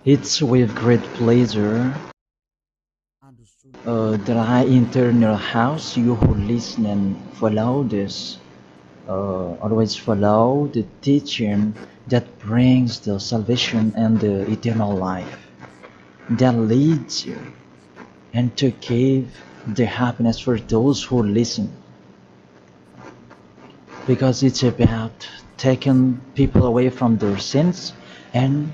It's with great pleasure that I enter your house. You who listen and follow this, always follow the teaching that brings the salvation and the eternal life, that leads you and to give the happiness for those who listen. Because it's about taking people away from their sins, and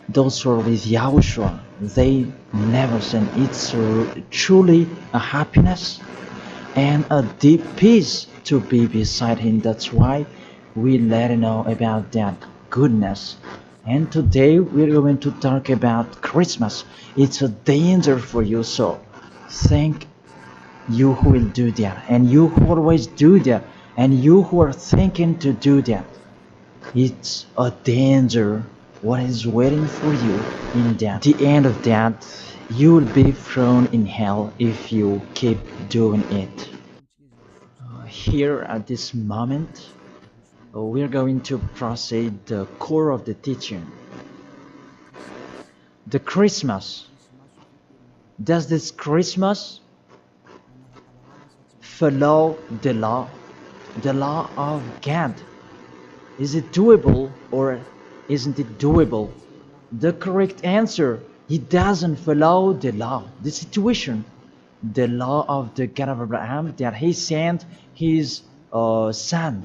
those who are with Yahushua, they never sin. It's truly a happiness and a deep peace to be beside Him. That's why we let you know about that goodness. And today we're going to talk about Christmas. It's a danger for you, so thank you who will do that, and you who always do that, and you who are thinking to do that. It's a danger what is waiting for you in that. The end of that, you will be thrown in hell if you keep doing it. Here at this moment, we're going to proceed the core of the teaching. The Christmas. Does this Christmas follow the law of God? Is it doable or isn't it doable? The correct answer, he doesn't follow the law, the situation, the law of the God of Abraham that he sent his son.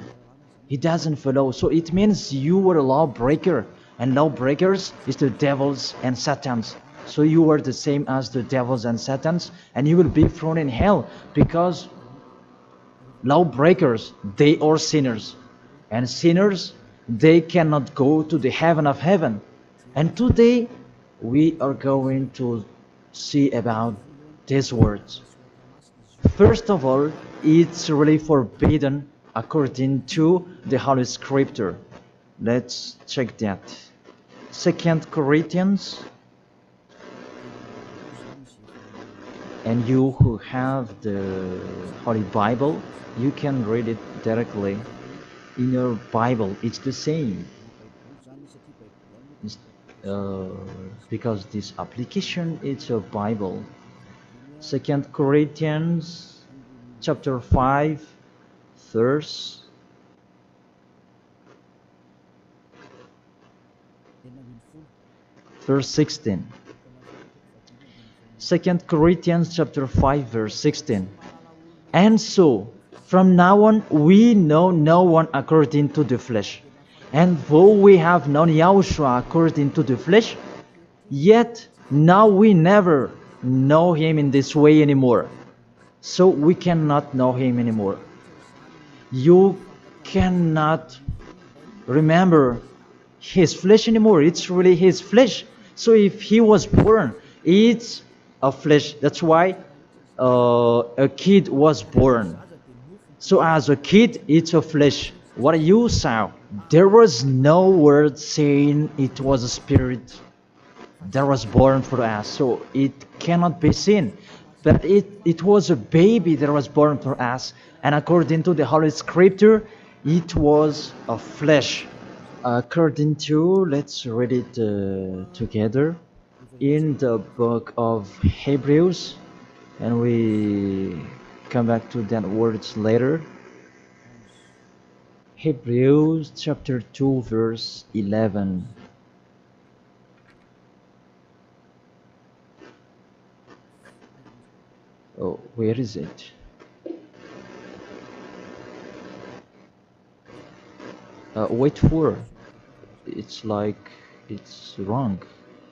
He doesn't follow. So it means you were a lawbreaker, and lawbreakers is the devils and satans. So you are the same as the devils and satans, and you will be thrown in hell because lawbreakers, they are sinners, and sinners, they cannot go to the heaven of heaven. And today we are going to see about these words. First of all, it's really forbidden according to the Holy Scripture. Let's check that. 2 Corinthians, and you who have the Holy Bible, you can read it directly in your Bible. It's the same. Because this application is a Bible. 2 Corinthians chapter 5 verse 16. 2 Corinthians chapter 5 verse 16. And so from now on we know no one according to the flesh. And though we have known Yahushua according to the flesh, yet now we never know him in this way anymore. So we cannot know him anymore. You cannot remember his flesh anymore. It's really his flesh. So if he was born, it's a flesh. That's why a kid was born. So as a kid, it's a flesh. What you saw, there was no word saying it was a spirit that was born for us. So it cannot be seen. But it was a baby that was born for us. And according to the Holy Scripture, it was a flesh. According to, let's read it together in the book of Hebrews, and we come back to that words later. Hebrews chapter 2 verse 11. Oh, where is it? Wait for. It's like it's wrong.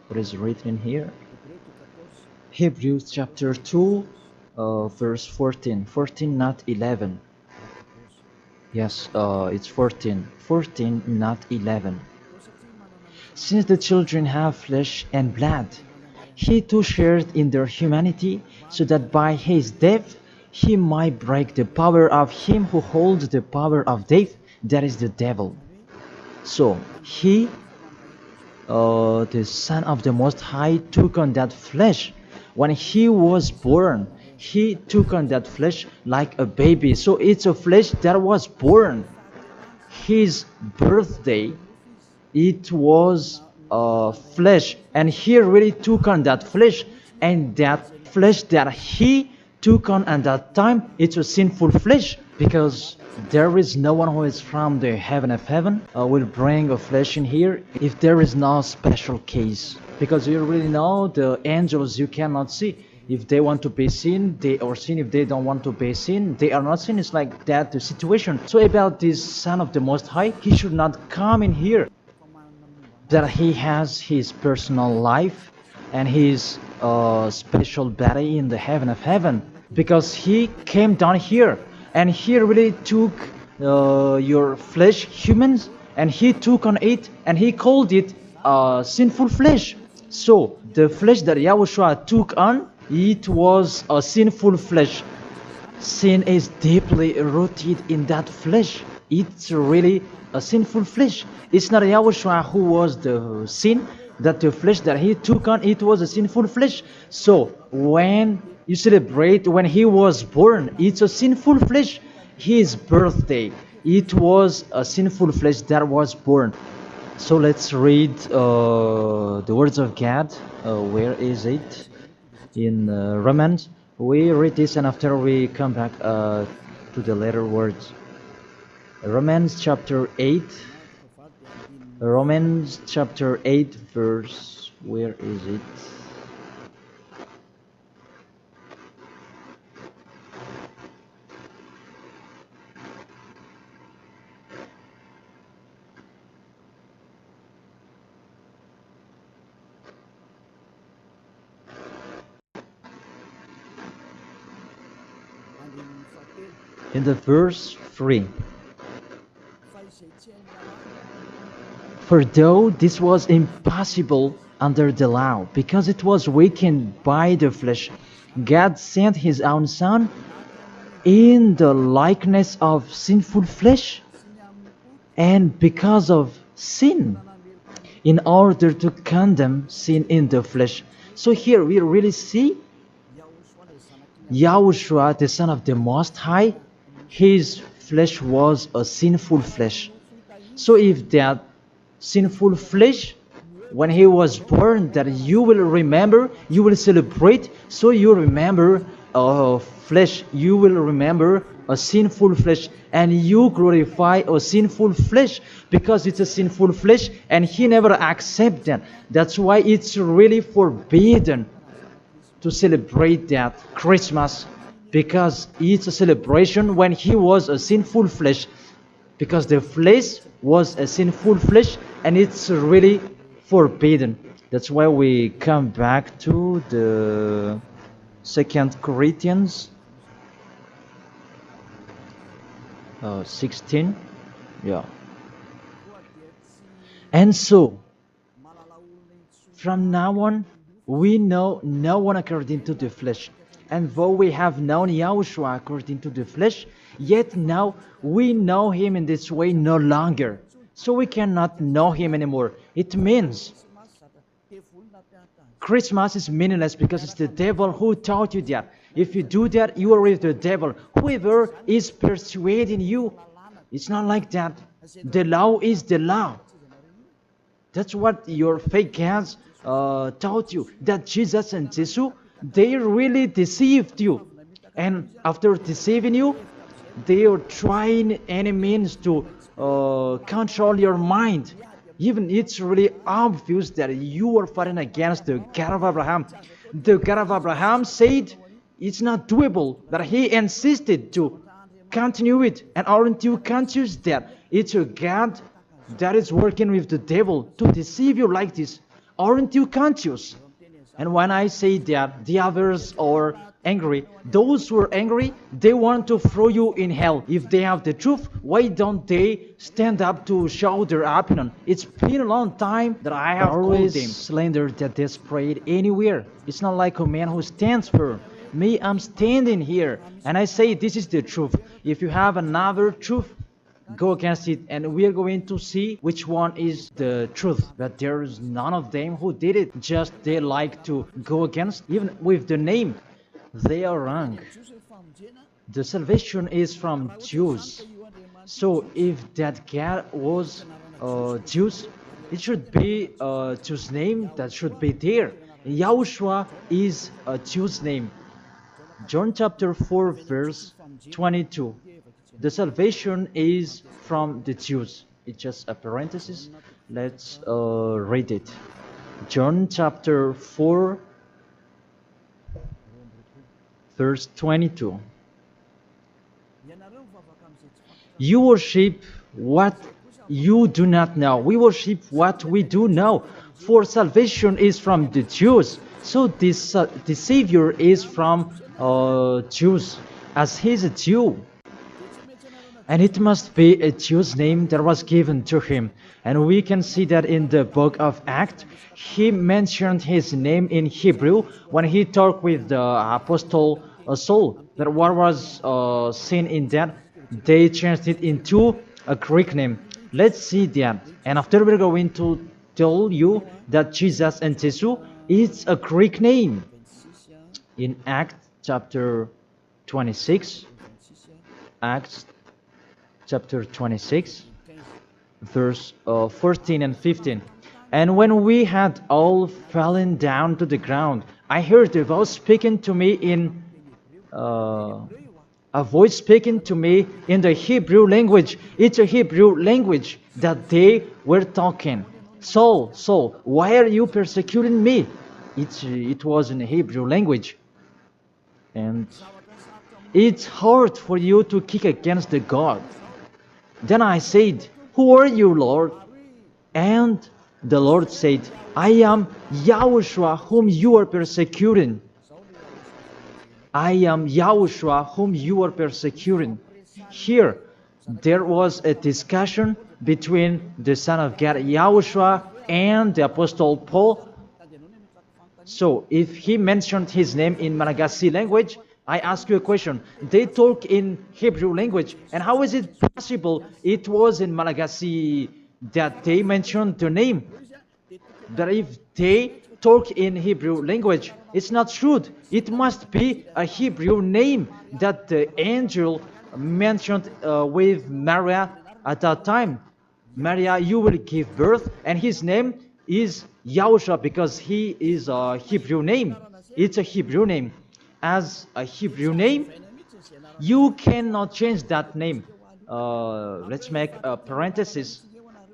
What is written here? Hebrews chapter 2 verse 14. 14, not 11. Yes, it's 14. 14, not 11. Since the children have flesh and blood, he too shared in their humanity, so that by his death he might break the power of him who holds the power of death, that is the devil. So he, the Son of the Most High, took on that flesh. When he was born, he took on that flesh like a baby. So it's a flesh that was born. His birthday, it was flesh, and he really took on that flesh, and that flesh that he took on at that time, it's a sinful flesh, because there is no one who is from the heaven of heaven will bring a flesh in here if there is no special case, because you really know the angels you cannot see. If they want to be seen, they are seen. If they don't want to be seen, they are not seen. It's like that the situation. So about this Son of the Most High, he should not come in here, that he has his personal life and his special body in the heaven of heaven, because he came down here and he really took your flesh, humans, and he took on it and he called it sinful flesh. So the flesh that Yahushua took on, it was a sinful flesh. Sin is deeply rooted in that flesh. It's really a sinful flesh. It's not Yahushua who was the sin, that the flesh that he took on, it was a sinful flesh. So when you celebrate when he was born, it's a sinful flesh. His birthday, it was a sinful flesh that was born. So let's read the words of God. Where is it? In Romans. We read this and after we come back to the later words. Romans chapter 8. Romans chapter 8 verse, where is it? In the verse 3. For though this was impossible under the law, because it was weakened by the flesh, God sent his own Son in the likeness of sinful flesh, and because of sin, in order to condemn sin in the flesh. So here we really see Yahushua, the Son of the Most High, his flesh was a sinful flesh. So if that sinful flesh, when he was born, that you will remember, you will celebrate, so you remember flesh, you will remember a sinful flesh, and you glorify a sinful flesh, because it's a sinful flesh and he never accepts that. That's why it's really forbidden to celebrate that Christmas, because it's a celebration when he was a sinful flesh, because the flesh was a sinful flesh and it's really forbidden. That's why we come back to the 2 Corinthians 16. Yeah. And so from now on we know no one according to the flesh. And though we have known Yahushua according to the flesh, yet now we know him in this way no longer. So we cannot know him anymore. It means Christmas is meaningless because it's the devil who taught you that. If you do that, you are with the devil. Whoever is persuading you, it's not like that. The law is the law. That's what your fake gods taught you, that Jesus and Jesus, they really deceived you, and after deceiving you, they are trying any means to control your mind. Even it's really obvious that you are fighting against the God of Abraham. The God of Abraham said it's not doable, but he insisted to continue it. And aren't you conscious that it's a God that is working with the devil to deceive you like this? Aren't you conscious? And when I say that the others are angry, those who are angry, they want to throw you in hell. If they have the truth, why don't they stand up to show their opinion? It's been a long time that I have always called them slander that they spread anywhere. It's not like a man who stands firm. Me, I'm standing here and I say this is the truth. If you have another truth, go against it, and we are going to see which one is the truth. But there is none of them who did it. Just they like to go against, even with the name. They are wrong. The salvation is from Jews. So if that God was Jews, It should be a Jew's name that should be there. Yahushua is a Jew's name. John chapter 4 verse 22. The salvation is from the Jews. It's just a parenthesis. Let's read it. John chapter 4 verse 22. You worship what you do not know. We worship what we do know. For salvation is from the Jews. So this the Savior is from Jews, as he's a Jew. And it must be a Jew's name that was given to him. And we can see that in the book of Acts, he mentioned his name in Hebrew when he talked with the apostle Saul. That what was seen in that, they changed it into a Greek name. Let's see that. And after we're going to tell you that Jesus and Jesus is a Greek name. In Acts chapter 26, Acts chapter 26, verse 14 and 15. And when we had all fallen down to the ground, I heard a voice speaking to me in the Hebrew language. It's a Hebrew language that they were talking. Saul, Saul, why are you persecuting me? It was in Hebrew language. And it's hard for you to kick against the God. Then I said, who are you, Lord? And the Lord said, I am Yahushua whom you are persecuting. I am Yahushua whom you are persecuting. Here, there was a discussion between the Son of God, Yahushua, and the Apostle Paul. So, if he mentioned his name in Malagasy language, I ask you a question. They talk in Hebrew language, and how is it possible it was in Malagasy that they mentioned the name? That if they talk in Hebrew language, it's not true. It must be a Hebrew name that the angel mentioned with Maria at that time. Maria, you will give birth, and his name is Yahushua because he is a Hebrew name. It's a Hebrew name. As a Hebrew name, you cannot change that name. Let's make a parenthesis.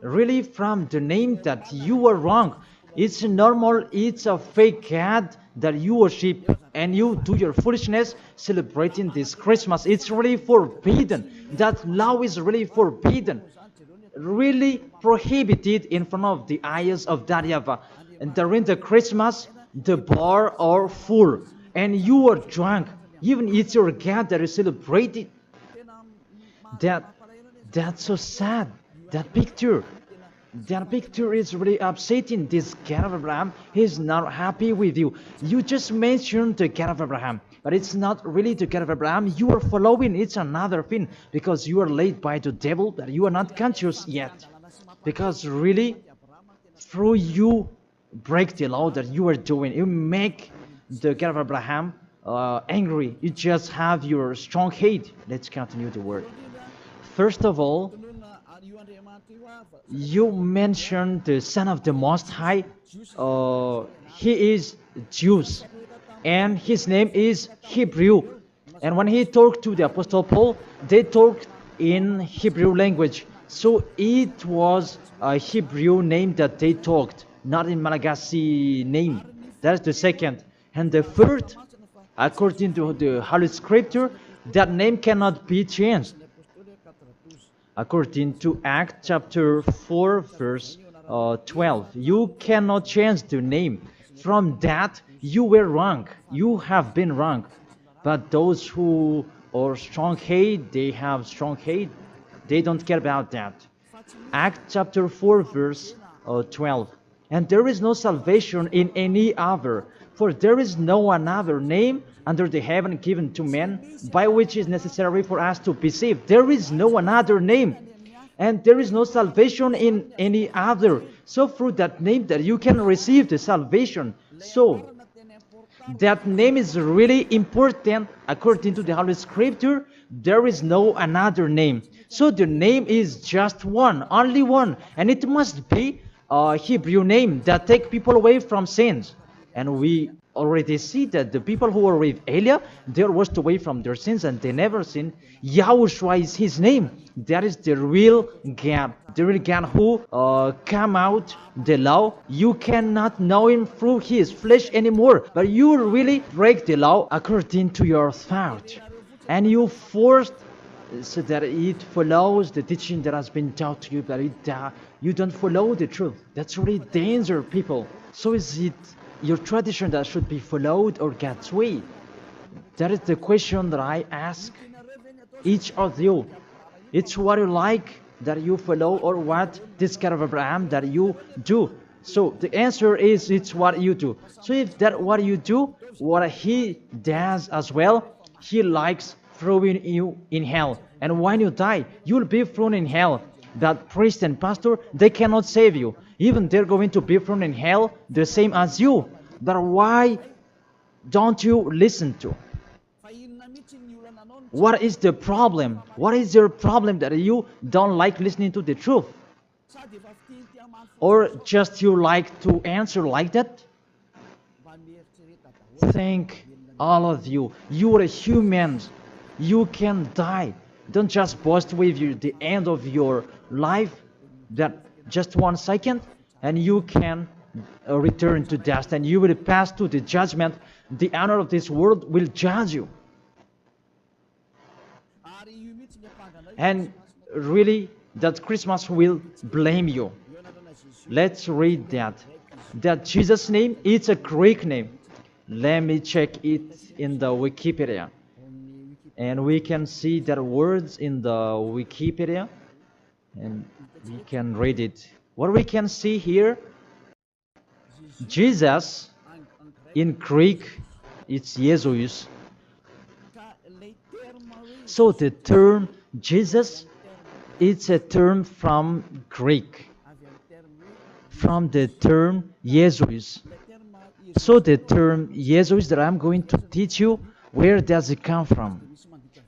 Really, from the name that you are wrong. It's normal, it's a fake God that you worship and you do your foolishness celebrating this Christmas. It's really forbidden. That law is really forbidden. Really prohibited in front of the eyes of that YAHVAH. And during the Christmas, the bar are full. And you are drunk. Even it's your God that is celebrating. That's so sad. That picture is really upsetting. This God of Abraham, he's not happy with you. You just mentioned the God of Abraham, but it's not really the God of Abraham you are following. It's another thing, because you are led by the devil, that you are not conscious yet. Because really, through you break the law that you are doing, you make the God of Abraham angry. You just have your strong hate. Let's continue the word. First of all, you mentioned the Son of the Most High. He is Jews, and his name is Hebrew. And when he talked to the Apostle Paul, they talked in Hebrew language. So it was a Hebrew name that they talked, not in Malagasy name. That's the second. And the third, according to the Holy Scripture, that name cannot be changed. According to Acts chapter 4 verse 12, you cannot change the name. From that, you were wrong. You have been wrong. But those who are strong hate, they have strong hate. They don't care about that. Acts chapter 4 verse 12. And there is no salvation in any other, for there is no another name under the heaven given to men by which is necessary for us to be saved. There is no another name, and there is no salvation in any other. So through that name that you can receive the salvation. So that name is really important according to the Holy Scripture. There is no another name. So the name is just one, only one, and it must be Hebrew name that take people away from sins. And we already see that the people who were with Elia, they were washed away from their sins and they never sinned. Yahushua is his name. That is the real God. The real God who came out the law. You cannot know him through his flesh anymore. But you really break the law according to your thought. And you forced so that it follows the teaching that has been taught to you, but you don't follow the truth. That's really danger, people. So is it your tradition that should be followed or God's way? That is the question that I ask each of you. It's what you like that you follow or what this God of Abraham that you do. So the answer is it's what you do. So if that what you do, what he does as well, he likes throwing you in hell. And when you die, you'll be thrown in hell. That priest and pastor, they cannot save you. Even they're going to be thrown in hell the same as you. But why don't you listen to? What is the problem? What is your problem that you don't like listening to the truth? Or just you like to answer like that? Think all of you. You are humans. You can die. Don't just boast with you the end of your life, that just 1 second, and you can return to dust, and you will pass to the judgment. The honor of this world will judge you. And really, that Christmas will blame you. Let's read that. That Jesus' name, it's a Greek name. Let me check it in the Wikipedia. And we can see that words in the Wikipedia. And we can read it. What we can see here, Jesus, in Greek, it's Jesus. So the term Jesus, it's a term from Greek, from the term Jesus. So the term Jesus that I'm going to teach you, where does it come from?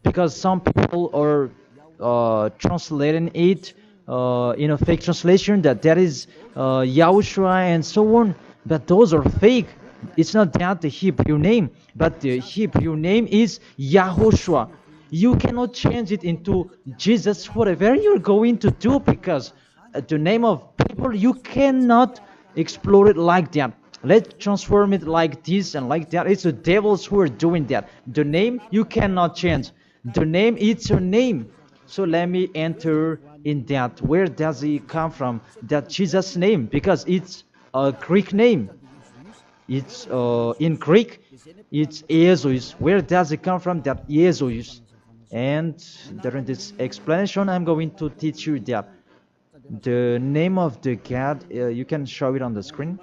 Because some people are translating it in a fake translation that is Yahushua and so on, but those are fake. It's not that the Hebrew name, but the Hebrew name is YAHOSHUA. You cannot change it into Jesus, whatever you're going to do, because the name of people, you cannot explore it like that. Let's transform it like this and like that. It's the devils who are doing that. The name, you cannot change. The name, it's your name. So let me enter in that. Where does it come from? That Jesus' name, because it's a Greek name. It's in Greek, it's Jesus. Where does it come from? That Jesus. And during this explanation, I'm going to teach you that the name of the God, you can show it on the screen.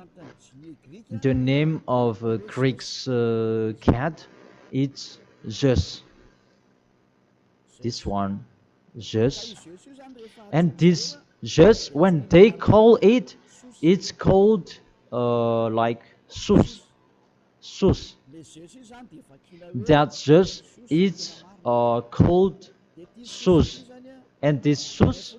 The name of Greek's God, it's Zeus. This one, Zeus. And this Zeus, when they call it, it's called like Sus. Sus. That Zeus is called Sus. And this Sus,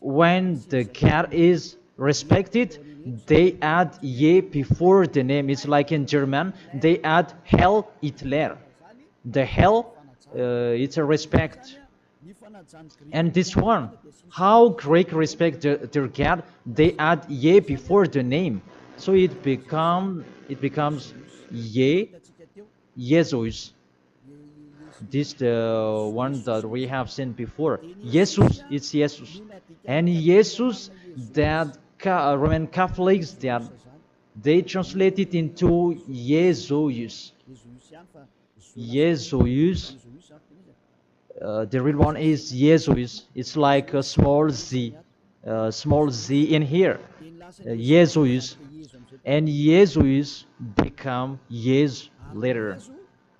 when the God is respected, they add ye before the name. It's like in German, they add Hell Hitler. The hell, it's a respect. And this one, how Greek respect their God, they add ye before the name. So it becomes ye, Jesus. This the one that we have seen before. Jesus, it's Jesus. And Jesus, that Roman Catholics, that they translate it into Jesus. Jesus. The real one is Jesus. It's like a small z in here. Jesus. And Jesus become Yes later.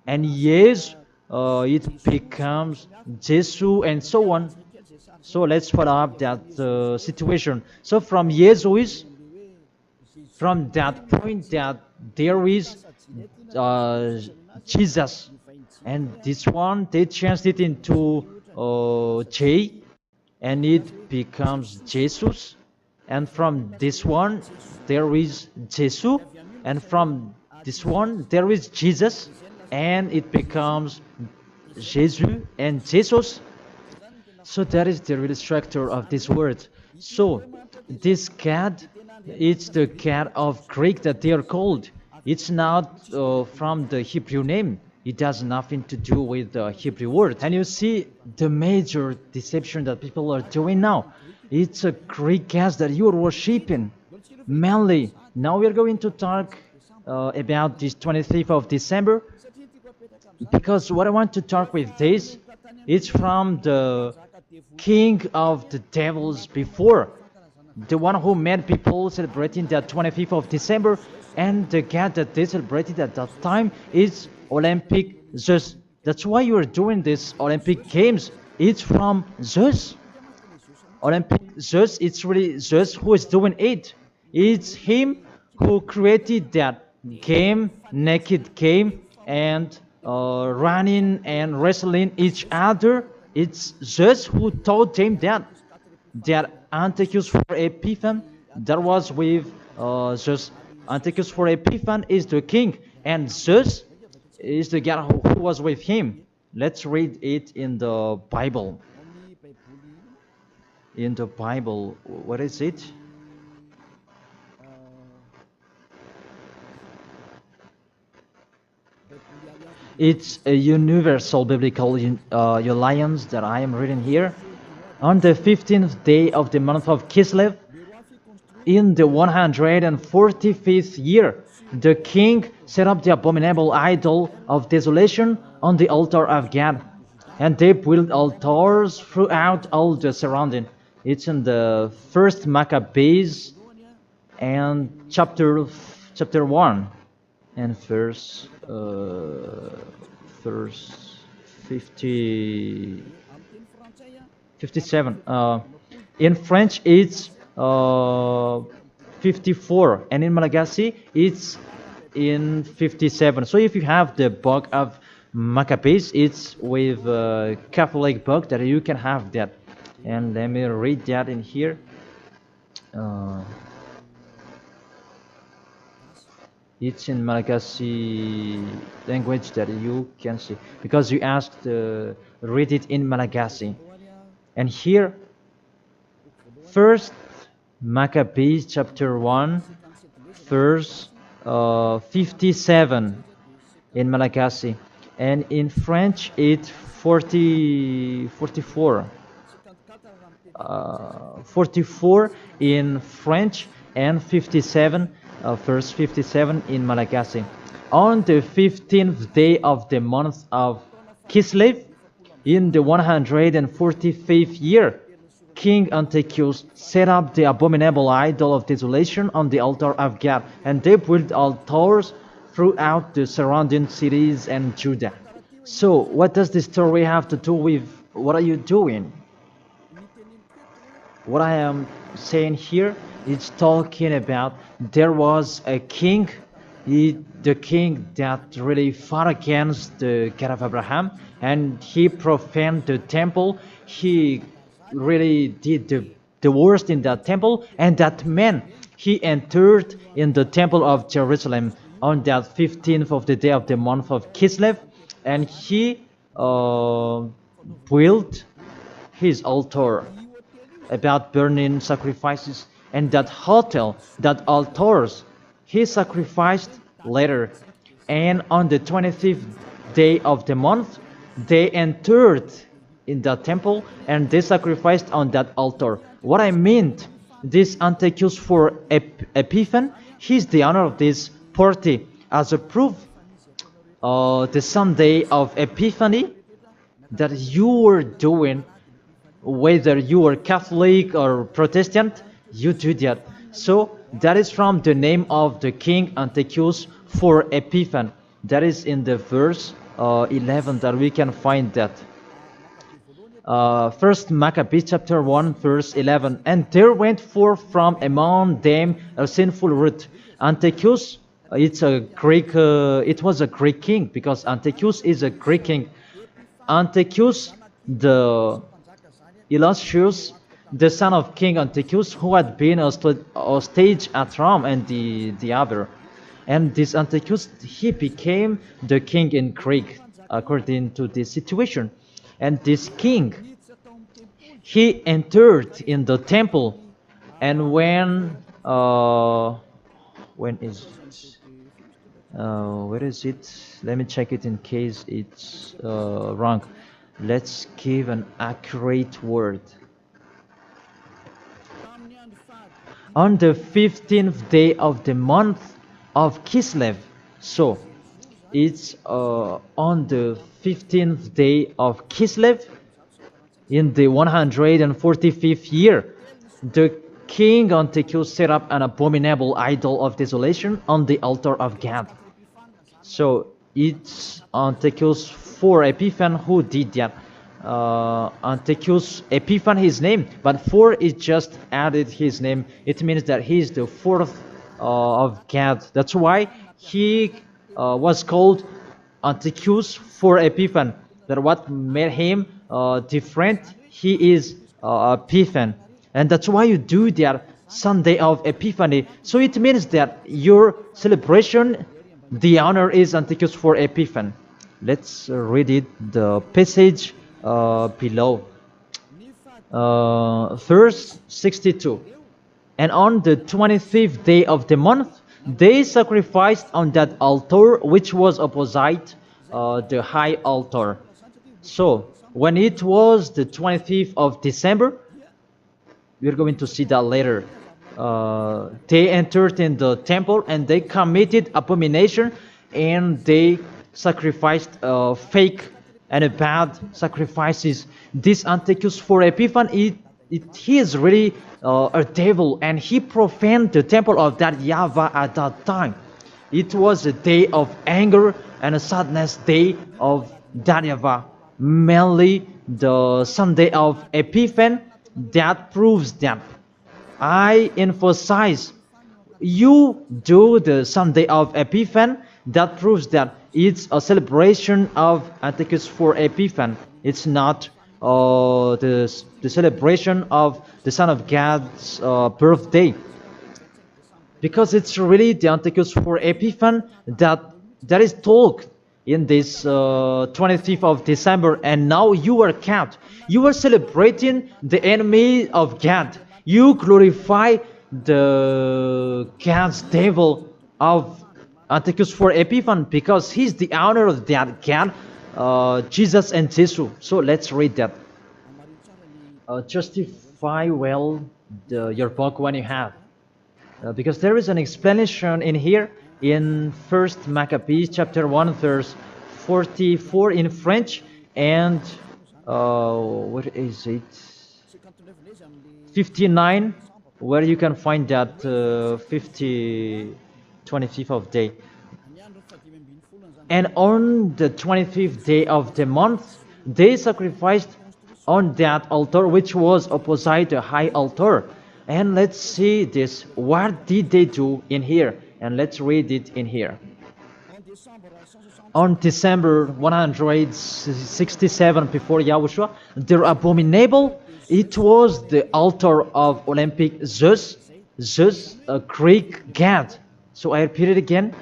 And Yes, it becomes Jesus and so on. So let's follow up that situation. So from Jesus, from that point that there is Jesus, and this one they changed it into J, and it becomes Jesus. And from this one, there is Jesus. And from this one, there is Jesus. And it becomes Jesus and Jesus. So that is the real structure of this word. So this cat, it's the cat of Greek that they are called. It's not from the Hebrew name. It has nothing to do with the Hebrew word. And you see the major deception that people are doing now. It's a Greek cat that you are worshiping. Mainly, now we are going to talk about this 25th of December, because what I want to talk with this, it's from the king of the devils before, the one who made people celebrating the 25th of December, and the god that they celebrated at that time is Olympic Zeus. That's why you are doing this Olympic Games. It's from Zeus. Olympic Zeus, it's really Zeus who is doing it. It's him who created that game, naked game, and running and wrestling each other. It's Zeus who taught them that Antiochus for Epiphan, that was with Zeus. Antiochus for Epiphan is the king, and Zeus is the god who was with him. Let's read it in the Bible. In the Bible, what is it? It's a universal biblical alliance that I am reading here. On the 15th day of the month of Kislev, in the 145th year, the king set up the abominable idol of desolation on the altar of God, and they built altars throughout all the surrounding. It's in the first Maccabees and chapter 1 and verse 57. In French, it's 54, and in Malagasy, it's in 57. So if you have the book of Maccabees, it's with a Catholic book that you can have that. And let me read that in here. It's in Malagasy language that you can see, because you asked read it in Malagasy. And here, first Maccabees chapter 1, verse 57 in Malagasy, and in French it's 44 in French, and 57 verse 57 in Malagasy. On the 15th day of the month of Kislev, in the 145th year, King Antiochus set up the abominable idol of desolation on the altar of God, and they built altars throughout the surrounding cities and Judah. So, what does this story have to do with what are you doing? What I am saying here is talking about there was a king, the king that really fought against the God of Abraham, and he profaned the temple. He really did the worst in that temple, and that man, he entered in the temple of Jerusalem on that 15th of the day of the month of Kislev, and he built his altar about burning sacrifices, and that altars he sacrificed later. And on the 25th day of the month, they entered in the temple and they sacrificed on that altar. What I meant, this Antiochus for Epiphan, he's the owner of this party. As a proof, the Sunday of Epiphany that you were doing, whether you are Catholic or Protestant, you do that. So that is from the name of the king Antiochus for Epiphan. That is in the verse 11 that we can find that. First Maccabees chapter 1 verse 11. And there went forth from among them a sinful root. Antiochus, it was a Greek king, because Antiochus is a Greek king. Antiochus, the illustrious, the son of King Antiochus, who had been a stage at Rome and the other. And this Antiochus, he became the king in Greek, according to this situation. And this king, he entered in the temple, and when is it? Where is it? Let me check it in case it's wrong. Let's give an accurate word. On the 15th day of the month of Kislev. So it's on the 15th day of Kislev in the 145th year. The king Antiochus set up an abominable idol of desolation on the altar of God. So it's Antiochus for Epiphan who did that. Antiochus Epiphan his name, but for it just added his name. It means that he is the fourth of God. That's why he was called Antiochus for Epiphan. That what made him different. He is Epiphan, and that's why you do that Sunday of Epiphany. So it means that your celebration, the honor is Antiochus for Epiphan. Let's read it, the passage below. Verse 62. And on the 25th day of the month, they sacrificed on that altar which was opposite the high altar. So when it was the 25th of December, we're going to see that later. They entered in the temple and they committed abomination, and they sacrificed fake and bad sacrifices. This Antiochus for Epiphan, he is really a devil, and he profaned the temple of that YAHVAH at that time. It was a day of anger and a sadness day of that YAHVAH. Mainly the Sunday of Epiphan, that proves that. I emphasize, you do the Sunday of Epiphan, that proves that it's a celebration of Antiochus for Epiphan. It's not the celebration of the Son of God's birthday, because it's really the Antiochus for Epiphan that is told in this 25th of December, and now you are kept. You are celebrating the enemy of God. You glorify the God's devil of Antiochus for Epiphan, because he's the honor of that God, Jesus and Jesus. So let's read that. Justify well your book when you have, because there is an explanation in here in 1st Maccabees chapter 1 verse 44 in French, and what is it, 59, where you can find that 25th of day. And on the 25th day of the month, they sacrificed on that altar which was opposite the high altar. And let's see this. What did they do in here? And let's read it in here. On December 167 before Yahushua, their abominable, it was the altar of Olympic Zeus, a Greek god. So I repeat it again.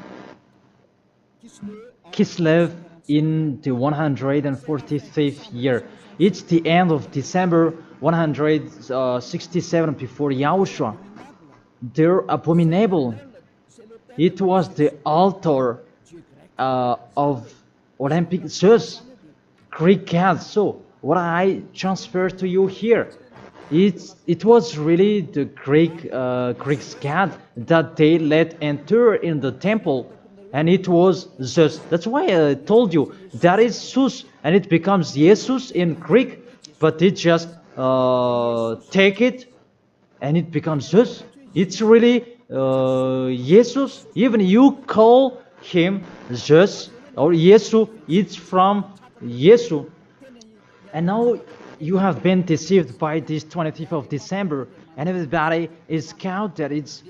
Kislev in the 145th year. It's the end of December 167 before Yahushua. Their abominable, it was the altar of Olympic Zeus, Greek god. So what I transfer to you here, it was really the Greek god that they let enter in the temple, and it was Zeus. That's why I told you that is Zeus, and it becomes Jesus in Greek, but it just take it and it becomes Zeus. It's really Jesus. Even you call him Zeus or Yesu, it's from Yesu. And now you have been deceived by this 25th of December, and everybody is count that it's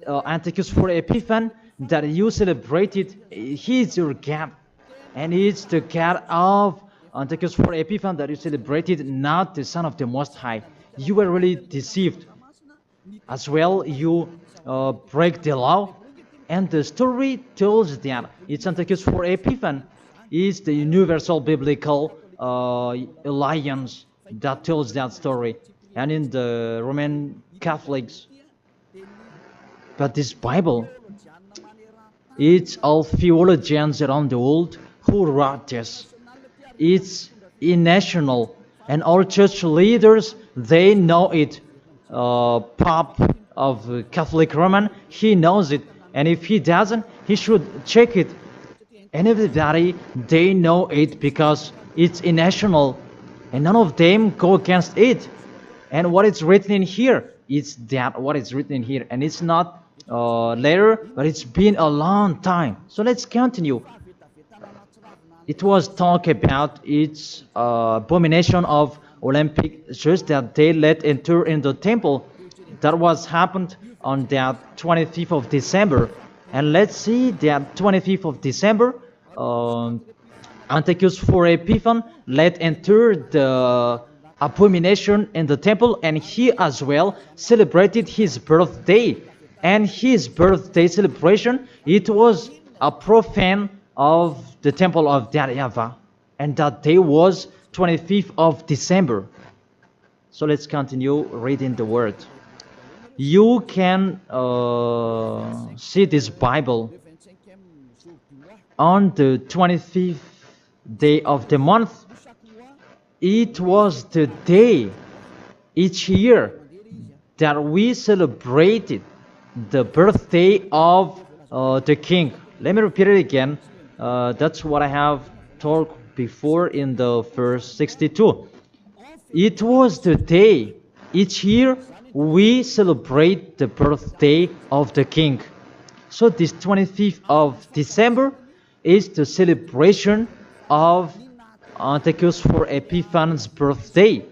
Antiochus for Epiphan, that you celebrated. He is your God, and it's the God of Antiochus for Epiphan that you celebrated not the Son of the Most High. You were really deceived. As well, you break the law. And the story tells that it's Antiochus for Epiphan is the universal biblical alliance that tells that story. And in the Roman Catholics, but this Bible, it's all theologians around the world who wrote this. It's national, and all church leaders, they know it. Pope of Catholic Roman, he knows it, and if he doesn't, he should check it. And everybody, they know it because it's national, and none of them go against it. And what is written in here, it's that what is written in here, and it's not later, but it's been a long time. So let's continue. It was talk about its abomination of Olympic church that they let enter in the temple. That was happened on that 25th of December. And let's see that 25th of December, Antiochus for Epiphan let enter the abomination in the temple, and he as well celebrated his birthday. And his birthday celebration, it was a profane of the temple of YAHVAH, and that day was 25th of December. So let's continue reading the word. You can see this Bible on the 25th day of the month. It was the day each year that we celebrated the birthday of the king. Let me repeat it again. That's what I have told before in the verse 62. It was the day each year we celebrate the birthday of the king. So this 25th of December is the celebration of Antiochus for Epiphan's birthday.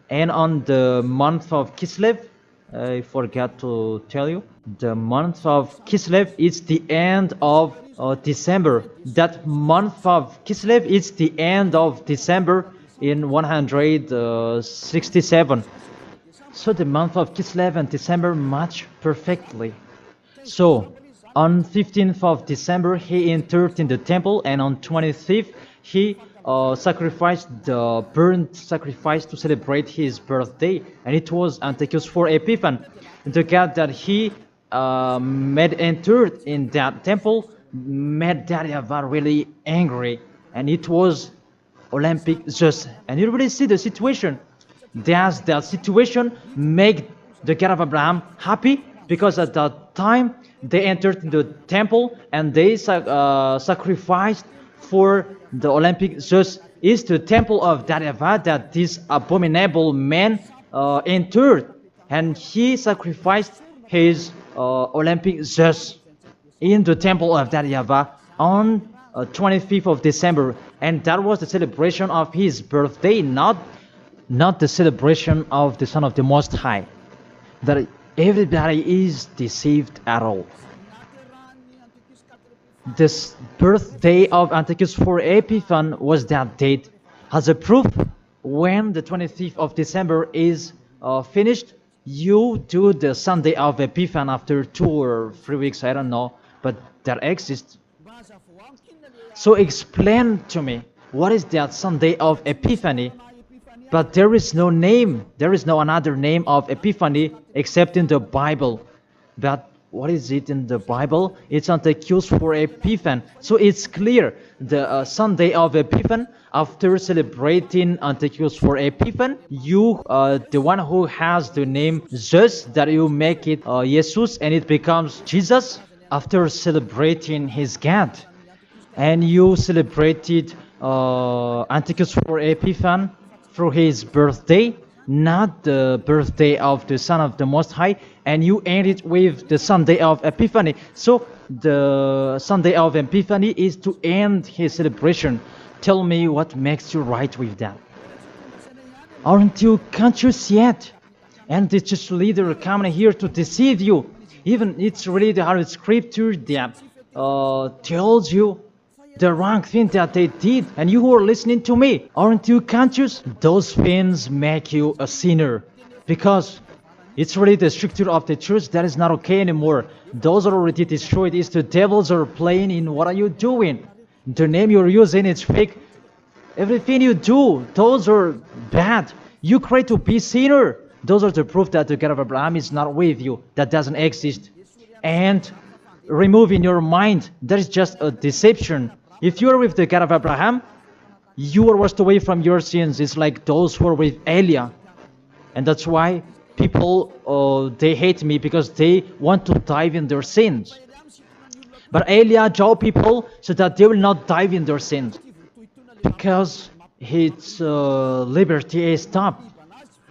And on the month of Kislev, I forgot to tell you, the month of Kislev is the end of December. That month of Kislev is the end of December in 167. So the month of Kislev and December match perfectly. So on 15th of December he entered in the temple, and on 25th he sacrificed the burnt sacrifice to celebrate his birthday, and it was Antiochus for Epiphan. The God that he made entered in that temple made YAHVAH really angry, and it was Olympic just. And you really see the situation. Does that situation make the God of Abraham happy? Because at that time they entered into the temple and they sacrificed for the Olympic Zeus. Is the temple of YAHVAH that this abominable man entered, and he sacrificed his Olympic Zeus in the temple of YAHVAH on 25th of December, and that was the celebration of his birthday, not the celebration of the Son of the Most High. That everybody is deceived at all. This birthday of Antiochus for Epiphan was that date. As a proof, when the 25th of December is finished, you do the Sunday of Epiphan after 2 or 3 weeks, I don't know, but that exists. So explain to me, what is that Sunday of Epiphany? But there is no name, there is no another name of Epiphany except in the Bible. But what is it in the Bible? It's Antiochus for Epiphan. So it's clear, the Sunday of Epiphan, after celebrating Antiochus for Epiphan, you, the one who has the name Zeus, that you make it Jesus, and it becomes Jesus, after celebrating his God. And you celebrated Antiochus for Epiphan through his birthday, not the birthday of the Son of the Most High, and you end it with the Sunday of Epiphany. So the Sunday of Epiphany is to end his celebration. Tell me what makes you right with that. Aren't you conscious yet? And the church leader coming here to deceive you. Even it's really the Holy Scripture that tells you the wrong thing that they did. And you who are listening to me, aren't you conscious? Those things make you a sinner, because it's really the structure of the church that is not okay anymore. Those are already destroyed. It's the devils are playing in what are you doing. The name you're using is fake. Everything you do, those are bad. You cry to be sinner. Those are the proof that the God of Abraham is not with you. That doesn't exist. And remove in your mind, that is just a deception. If you are with the God of Abraham, you are washed away from your sins. It's like those who are with Elia. And that's why people, they hate me, because they want to dive in their sins. But Elia told people so that they will not dive in their sins, because his liberty is stopped.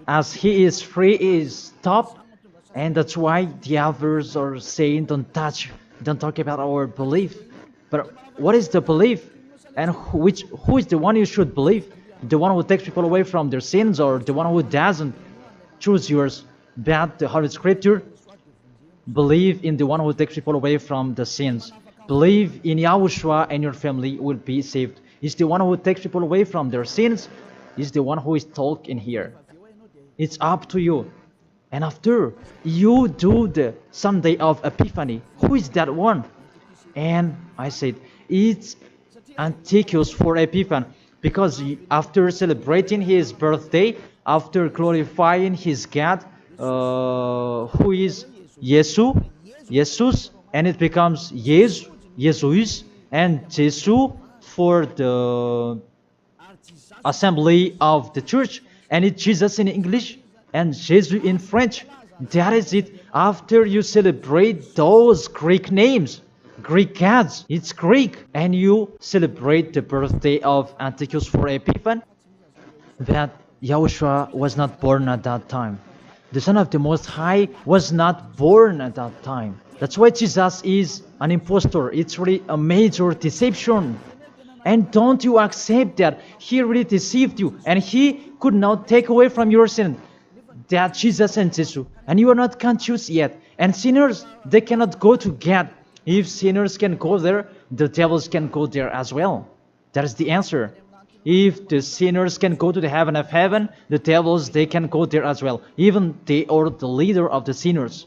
As he is free, he is stopped. And that's why the others are saying, don't talk about our belief. But what is the belief? And who is the one you should believe? The one who takes people away from their sins, or the one who doesn't? Choose yours. But the Holy Scripture, believe in the one who takes people away from the sins. Believe in Yahushua, and your family will be saved. It's the one who takes people away from their sins. Is the one who is talking here. It's up to you. And after you do the Sunday of Epiphany, who is that one? And I said, it's Antiochus for Epiphany, because after celebrating his birthday, after glorifying his God, who is Jesus, and it becomes Jesus, and Jesus for the assembly of the church, and it's Jesus in English and Jesus in French. That is it. After you celebrate those Greek names, Greek gods, it's Greek, and you celebrate the birthday of Antiochus for Epiphany, that Yahushua was not born at that time. The Son of the Most High was not born at that time. That's why Jesus is an impostor. It's really a major deception. And don't you accept that he really deceived you, and he could not take away from your sin. That Jesus and Jesus, and you are not conscious yet. And sinners, they cannot go to God. If sinners can go there, the devils can go there as well. That is the answer. If the sinners can go to the heaven of heaven, the devils, they can go there as well. Even they are the leader of the sinners.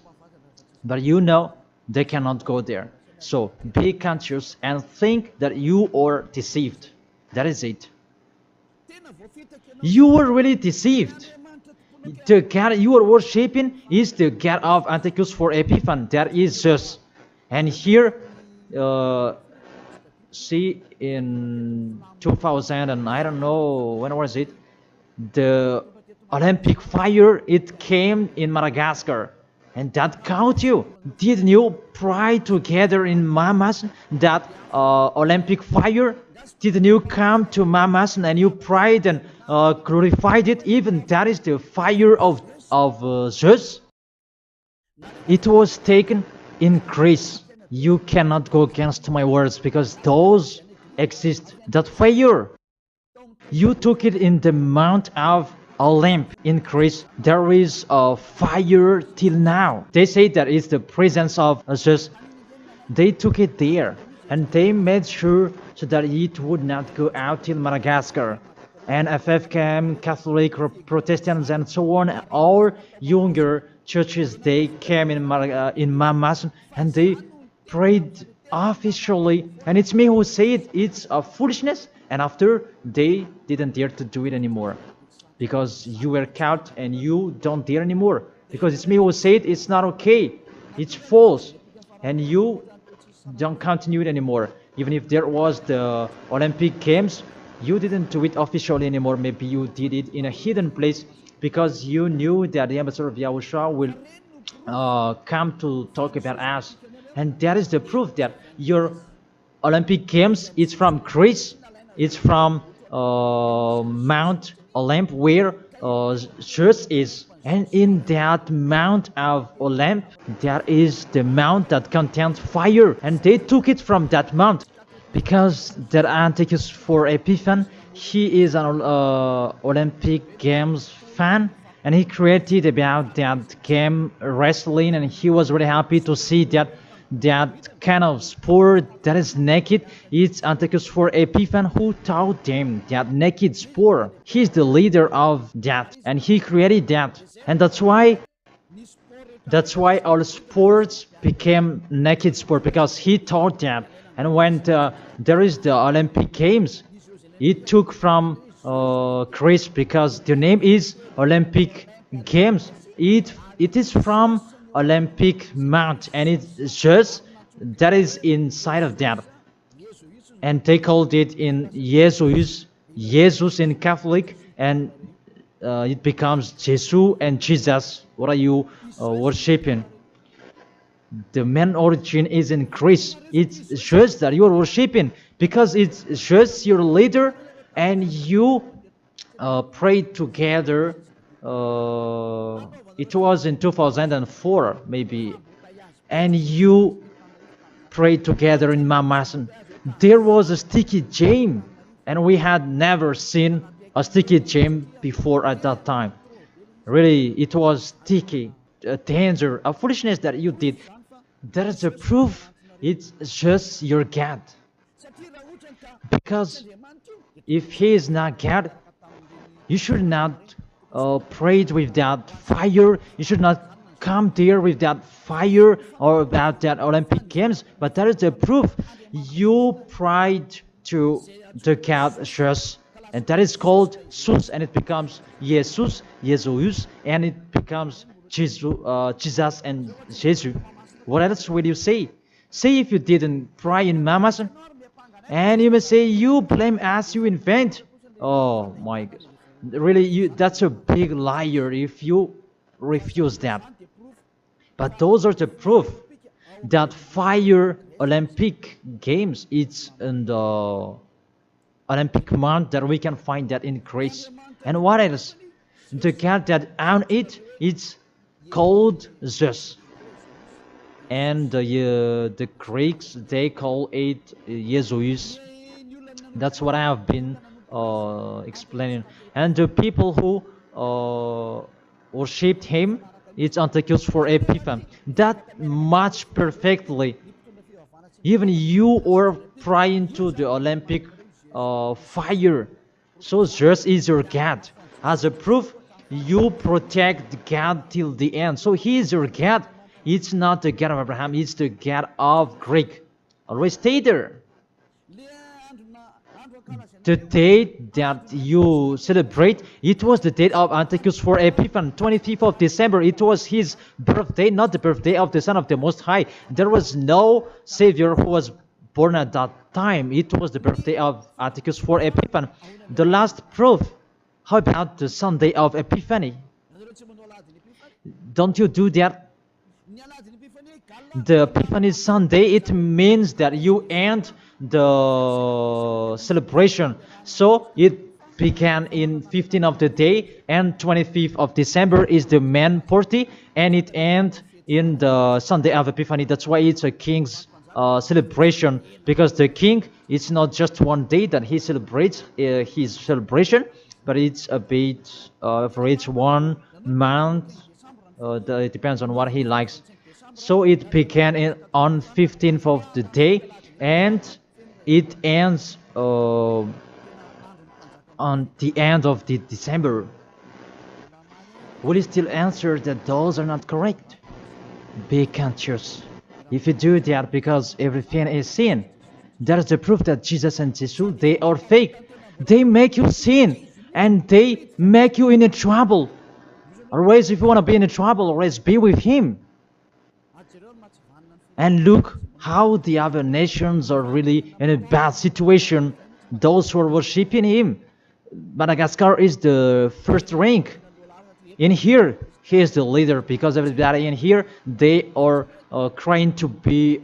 But you know, they cannot go there. So be conscious and think that you are deceived. That is it. You were really deceived. The God you are worshipping is the God of Antiochus for Epiphany. That is Zeus. And here, see, in 2000, and I don't know, when was it? The Olympic fire, it came in Madagascar. And that caught you. Didn't you pray together in Mamas that Olympic fire? Didn't you come to Mamas and you prayed and glorified it? Even that is the fire of Zeus. It was taken in Greece. You cannot go against my words, because those exist. That fire, you took it in the Mount of Olymp in Greece. There is a fire till now. They say that it's the presence of Zeus. They took it there, and they made sure so that it would not go out till Madagascar. And FFKM, Catholic, Protestants, and so on, all younger churches, they came in Mamas, and they prayed officially. And it's me who say it, it's a foolishness. And after, they didn't dare to do it anymore, because you were caught and you don't dare anymore. Because it's me who say it, it's not okay, it's false, and you don't continue it anymore. Even if there was the Olympic Games, you didn't do it officially anymore. Maybe you did it in a hidden place, because you knew that the ambassador of Yahushua will come to talk about us. And that is the proof that your Olympic Games is from Greece. It's from Mount Olymp, where Zeus is. And in that Mount of Olymp, there is the mount that contains fire. And they took it from that mount, because that Antiochus for Epiphany, he is an Olympic Games fan, and he created about that game wrestling, and he was really happy to see that that kind of sport that is naked. It's Antiochus for Epiphan who taught them that naked sport. He's the leader of that, and he created that, and that's why all sports became naked sport, because he taught that. And when there is the Olympic Games, it took from Greece, because the name is Olympic Games. It is from Olympic Mount, and it's just that is inside of that, and they called it in Jesus in Catholic, and it becomes Jesus and Jesus. What are you worshiping? The main origin is in Greece. It's just that you are worshiping because it's just your leader, and you pray together. It was in 2004 maybe, and you pray together in Mamasan. There was a sticky jam, and we had never seen a sticky jam before at that time. Really, it was sticky, a danger, a foolishness that you did. That is a proof it's just your God. Because if he is not God, you should not pray with that fire. You should not come there with that fire or about that Olympic Games. But that is the proof you prayed to the God just, and that is called Jesus, and it becomes Jesus, and it becomes Jesus and Jesus. What else will you say? Say if you didn't pray in Mamas, and you may say you blame us, you invent. Oh my God. Really, that's a big liar if you refuse that. But those are the proof that fire Olympic Games, it's in the Olympic month that we can find that in Greece. And what else? The God that owned it, it's called Zeus. And the Greeks, they call it Jesus. That's what I have been explaining. And the people who worshipped him, it's Antiochus for Epiphan. That much perfectly. Even you are praying to the Olympic fire. So Zeus is your God. As a proof, you protect God till the end. So he is your God. It's not the God of Abraham, it's the God of Greek. Always stay there. The date that you celebrate, it was the date of Antiochus for Epiphan, 25th of December. It was his birthday, not the birthday of the Son of the Most High. There was no Savior who was born at that time. It was the birthday of Antiochus for Epiphan. The last proof, how about the Sunday of Epiphany? Don't you do that? The Epiphany Sunday, it means that you end the celebration. So it began in 15th of the day, and 25th of December is the main party, and it ends in the Sunday of Epiphany. That's why it's a king's celebration, because the king, it's not just one day that he celebrates his celebration, but it's a bit for each 1 month. It depends on what he likes. So it began on 15th of the day, and it ends on the end of the December. Will you still answer that those are not correct? Be conscious. If you do that, because everything is sin, that is the proof that Jesus and Jesus, they are fake. They make you sin, and they make you in a trouble. Always, if you want to be in a trouble, always be with him. And look how the other nations are really in a bad situation. Those who are worshipping him. Madagascar is the first rank. In here, he is the leader, because everybody in here, they are trying to be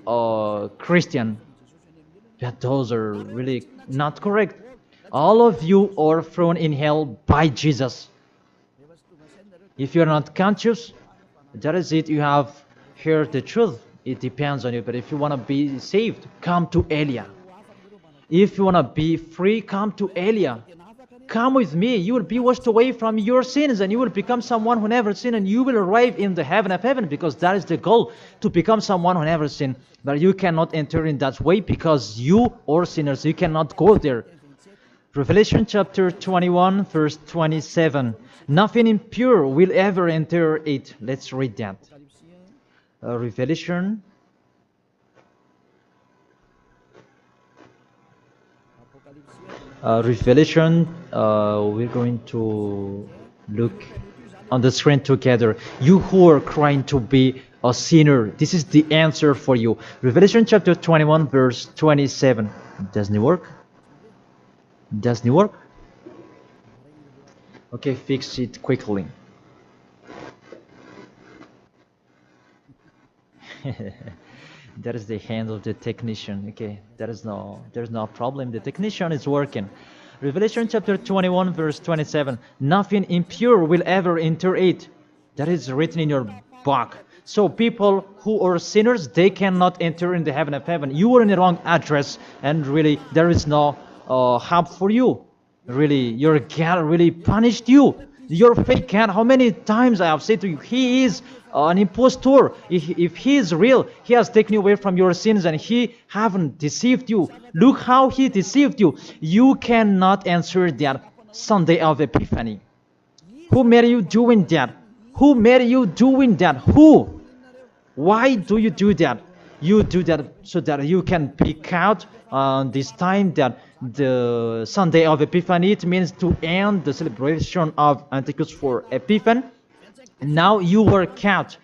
Christian. But those are really not correct. All of you are thrown in hell by Jesus. If you're not conscious, that is it. You have heard the truth. It depends on you. But if you want to be saved, come to Elia. If you want to be free, come to Elia. Come with me. You will be washed away from your sins and you will become someone who never sinned, and you will arrive in the heaven of heaven, because that is the goal, to become someone who never sinned. But you cannot enter in that way because you are sinners. You cannot go there. Revelation chapter 21 verse 27. Nothing impure will ever enter it. Let's read that. Revelation we're going to look on the screen together. You who are crying to be a sinner, this is the answer for you. Revelation chapter 21 verse 27. Doesn't it work? Doesn't it work? Okay, fix it quickly. That is the hand of the technician. Okay, there's no problem. The technician is working. Revelation chapter 21 verse 27. Nothing impure will ever enter it. That is written in your book. So people who are sinners, they cannot enter in the heaven of heaven. You are in the wrong address, and really there is no help for you. Really, your God really punished you. Your fake God, how many times I have said to you, he is an impostor. If he is real, he has taken you away from your sins and he haven't deceived you. Look how he deceived you. You cannot answer that Sunday of Epiphany. Who made you doing that? Who made you doing that? Who? Why do you do that? You do that so that you can pick out this time that the Sunday of Epiphany, it means to end the celebration of Antichus for Epiphan. Now you work out.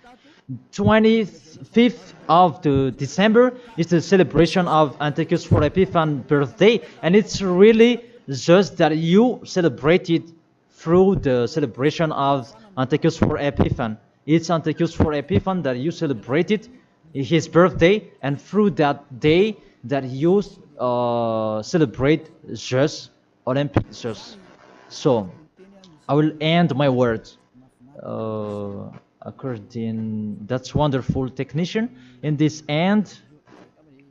25th of the December is the celebration of Antichus for Epiphan birthday, and it's really just that you celebrate it through the celebration of Antichus for Epiphan. It's Antichus for Epiphan that you celebrate it, his birthday, and through that day that you celebrate just Olympic just. So I will end my words according. That's wonderful, technician. In this end,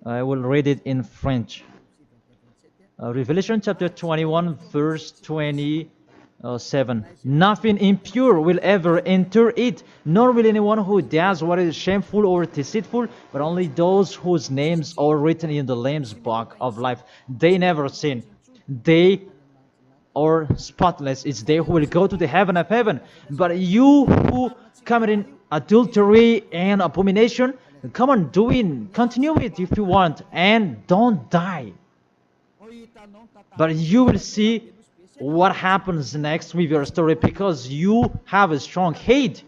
I will read it in French. Revelation chapter 21 verse 27. Nothing impure will ever enter it, nor will anyone who does what is shameful or deceitful, but only those whose names are written in the Lamb's book of life. They never sin. They are spotless. It's they who will go to the heaven of heaven. But you who commit adultery and abomination, come on, continue it if you want, and don't die. But you will see what happens next with your story, because you have a strong hate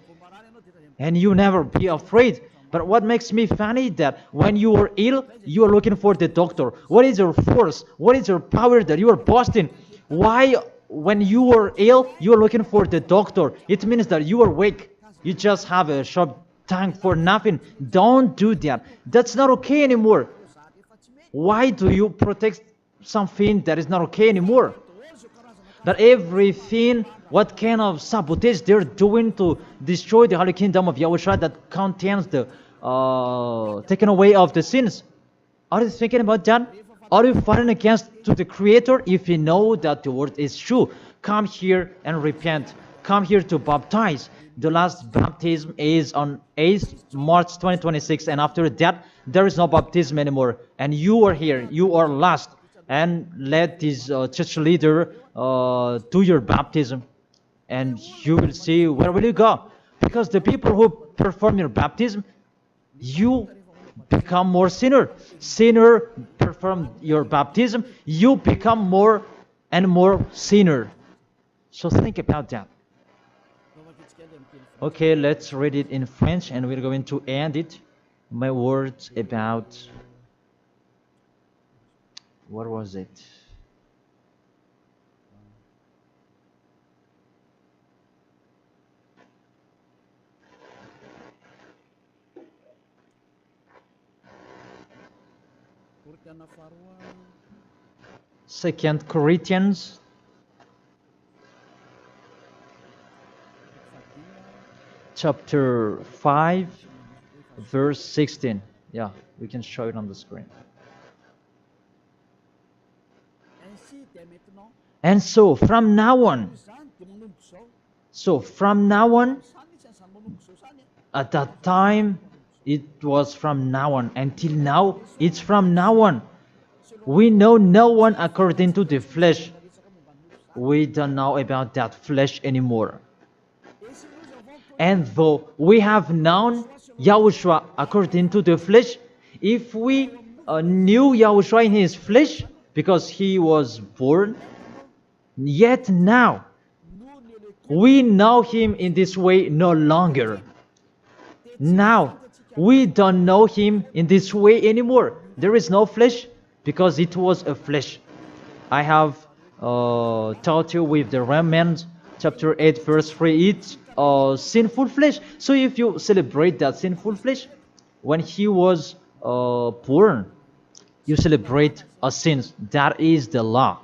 and you never be afraid. But what makes me funny that when you are ill, you are looking for the doctor. What is your force? What is your power that you are boasting? Why, when you are ill, you are looking for the doctor? It means that you are weak. You just have a sharp tongue for nothing. Don't do that. That's not okay anymore. Why do you protect something that is not okay anymore? That everything, what kind of sabotage they're doing to destroy the holy kingdom of Yahushua that contains the taken away of the sins. Are you thinking about that? Are you fighting against to the Creator? If you know that the word is true, come here and repent. Come here to baptize. The last baptism is on 8th March 2026, and after that there is no baptism anymore. And you are here, you are lost, and let this church leader do your baptism, and you will see where will you go. Because the people who perform your baptism, you become more sinner. Sinner perform your baptism, you become more and more sinner. So think about that. Okay, let's read it in French, and we're going to end it. My words about, what was it? Second Corinthians chapter 5 verse 16. Yeah, we can show it on the screen. And so from now on, at that time, it was from now on. Until now, it's from now on. We know no one according to the flesh. We don't know about that flesh anymore. And though we have known Yahushua according to the flesh, if we knew Yahushua in his flesh, because he was born, yet now we know him in this way no longer. Now we don't know him in this way anymore. There is no flesh because it was a flesh. I have taught you with the Romans chapter 8 verse 3, it's sinful flesh. So if you celebrate that sinful flesh, when he was born, you celebrate a sin. That is the law.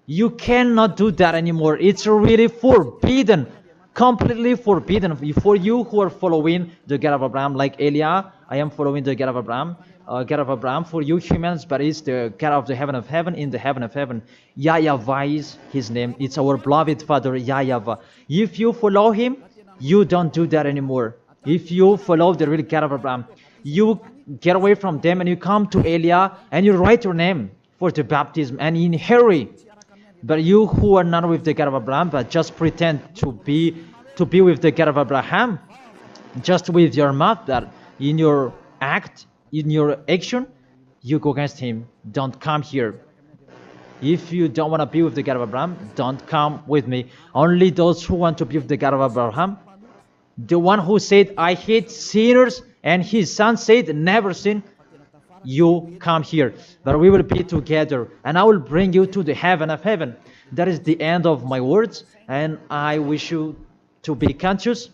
You cannot do that anymore. It's really forbidden, completely forbidden. For you who are following the God of Abraham, like Elia, I am following the God of Abraham. God of Abraham, for you humans, but it's the God of the heaven of heaven, in the heaven of heaven. YAHVAH is his name. It's our beloved Father, YAHVAH. If you follow him, you don't do that anymore. If you follow the real God of Abraham, you get away from them and you come to Elia and you write your name for the baptism and in hurry. But you who are not with the God of Abraham, but just pretend to be with the God of Abraham, just with your mouth, that in your act, in your action, you go against him. Don't come here. If you don't want to be with the God of Abraham, don't come with me. Only those who want to be with the God of Abraham, the one who said, I hate sinners, and his son said, never sin, you come here. But we will be together, and I will bring you to the heaven of heaven. That is the end of my words, and I wish you to be conscious.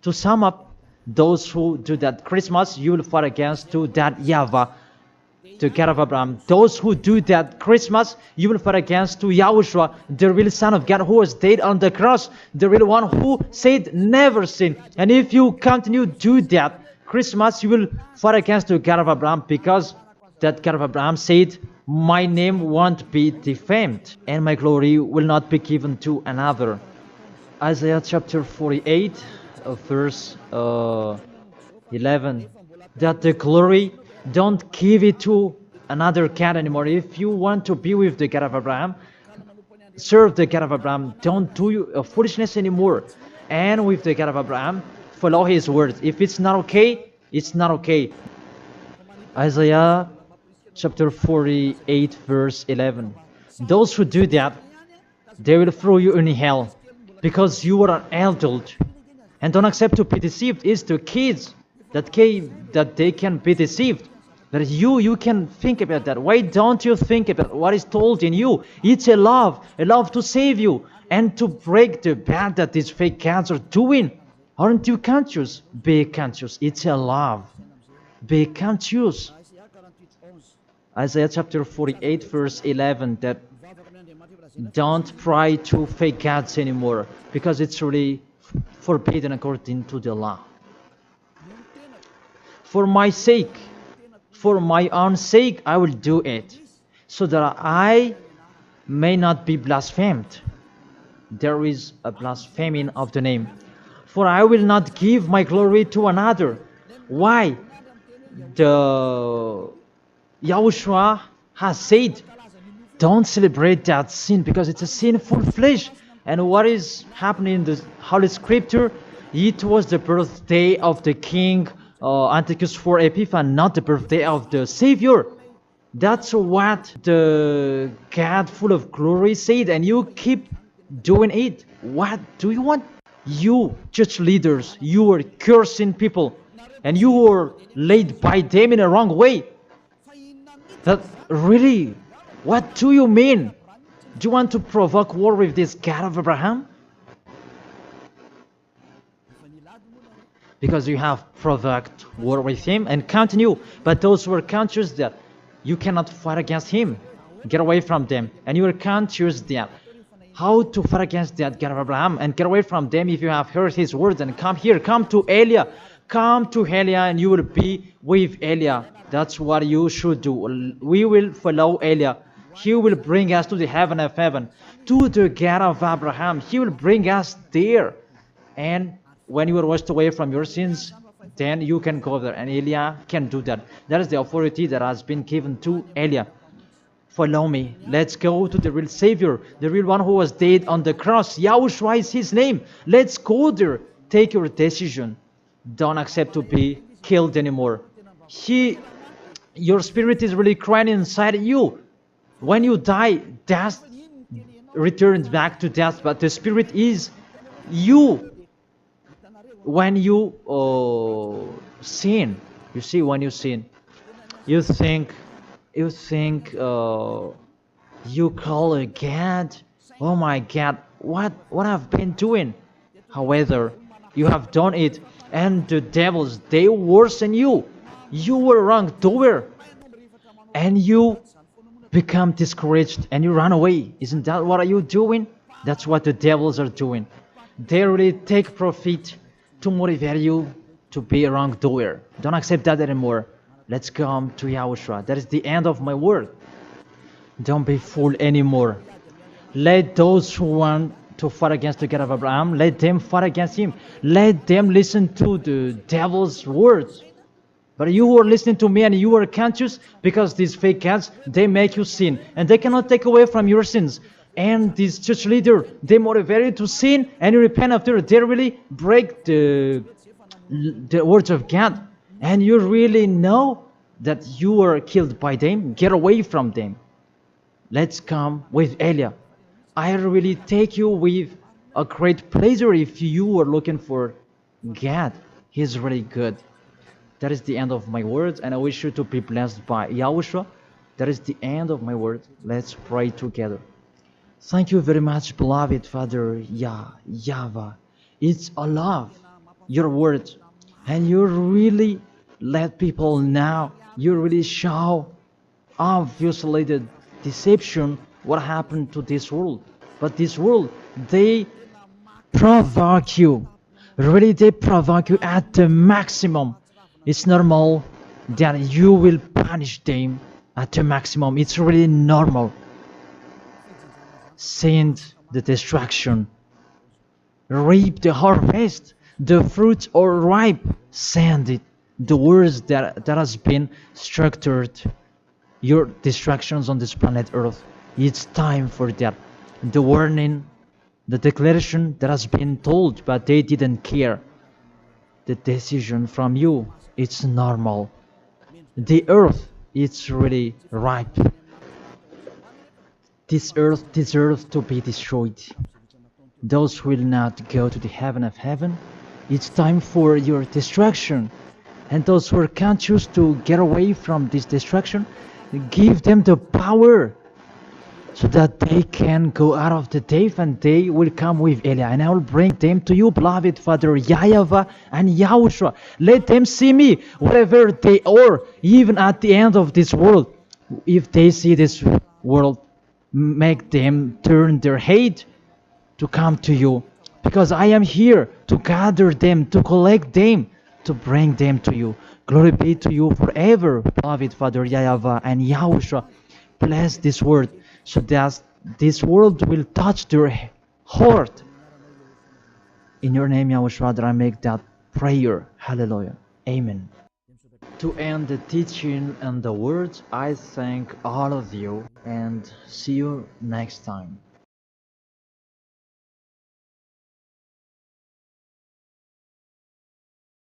To sum up, those who do that Christmas, you will fight against to that YAHVAH, the God of Abraham. Those who do that Christmas, you will fight against to YAHOSHUA, the real Son of God who was dead on the cross, the real one who said never sin. And if you continue to do that Christmas, you will fight against the God of Abraham, because that God of Abraham said, my name won't be defamed and my glory will not be given to another. Isaiah chapter 48 verse 11, that the glory, don't give it to another God anymore. If you want to be with the God of Abraham, serve the God of Abraham, don't do foolishness anymore. And with the God of Abraham, follow his words. If it's not okay, it's not okay. Isaiah chapter 48 verse 11, those who do that, they will throw you in hell, because you are an adult. And don't accept to be deceived. It's the kids that they can be deceived. But you can think about that. Why don't you think about what is told in you? It's a love to save you and to break the bad that these fake gods are doing. Aren't you conscious? Be conscious. It's a love. Be conscious. Isaiah chapter 48 verse 11, that don't pray to fake gods anymore, because it's really forbidden according to the law. For my sake, for my own sake, I will do it, so that I may not be blasphemed. There is a blaspheming of the name. For I will not give my glory to another. Why? The YAHOSHUA has said, don't celebrate that sin, because it's a sinful flesh. And what is happening in the Holy Scripture? It was the birthday of the King Antiochus IV Epiphanes, not the birthday of the Savior. That's what the God full of glory said, and you keep doing it. What do you want? You church leaders, you are cursing people, and you are led by them in a wrong way. That really, what do you mean? Do you want to provoke war with this God of Abraham? Because you have provoked war with him and continue. But those who are conscious that you cannot fight against him, get away from them. And you are conscious that how to fight against that God of Abraham and get away from them. If you have heard his words, and come here, come to Elia. Come to Elia and you will be with Elia. That's what you should do. We will follow Elia. He will bring us to the heaven of heaven, to the God of Abraham. He will bring us there. And when you are washed away from your sins, then you can go there. And Elijah can do that. That is the authority that has been given to Elijah. Follow me. Let's go to the real Savior, the real one who was dead on the cross. Yahushua is his name. Let's go there. Take your decision. Don't accept to be killed anymore. Your spirit is really crying inside you. When you die, death returns back to death, but the spirit is you. When you sin, you see, when you sin, you think you call a God, oh my God, what I've been doing. However, you have done it, and the devils, they worsen you. You were wrongdoer, and you become discouraged, and you run away. Isn't that what are you doing? That's what the devils are doing. They really take profit to motivate you to be a wrongdoer. Don't accept that anymore. Let's come to Yahushua. That is the end of my word. Don't be fooled anymore. Let those who want to fight against the God of Abraham, let them fight against him. Let them listen to the devil's words. But you who are listening to me and you are conscious, because these fake gods, they make you sin. And they cannot take away from your sins. And this church leader, they motivate you to sin and you repent after. They really break the words of God. And you really know that you are killed by them. Get away from them. Let's come with Elia. I really take you with a great pleasure if you are looking for God. He's really good. That is the end of my words, and I wish you to be blessed by Yahushua. That is the end of my words. Let's pray together. Thank you very much, beloved Father YAHVAH. It's a love, your words, and you really let people know. You really show obviously the deception, what happened to this world. But this world, they provoke you. Really, they provoke you at the maximum. It's normal that you will punish them at the maximum. It's really normal. Send the destruction. Reap the harvest. The fruits are ripe. Send it. The words that has been structured. Your distractions on this planet Earth. It's time for that. The warning, the declaration that has been told, but they didn't care. The decision from you, it's normal. The earth, it's really ripe. This earth deserves to be destroyed. Those who will not go to the heaven of heaven, it's time for your destruction. And those who are conscious to get away from this destruction, give them the power so that they can go out of the cave and they will come with Elia. And I will bring them to you, beloved Father YAHVAH and Yahushua. Let them see me wherever they are, even at the end of this world. If they see this world, make them turn their head to come to you. Because I am here to gather them, to collect them, to bring them to you. Glory be to you forever, beloved Father YAHVAH and Yahushua. Bless this word, so that this world will touch their heart. In your name, Yahushua, that I make that prayer. Hallelujah. Amen. To end the teaching and the words, I thank all of you and see you next time.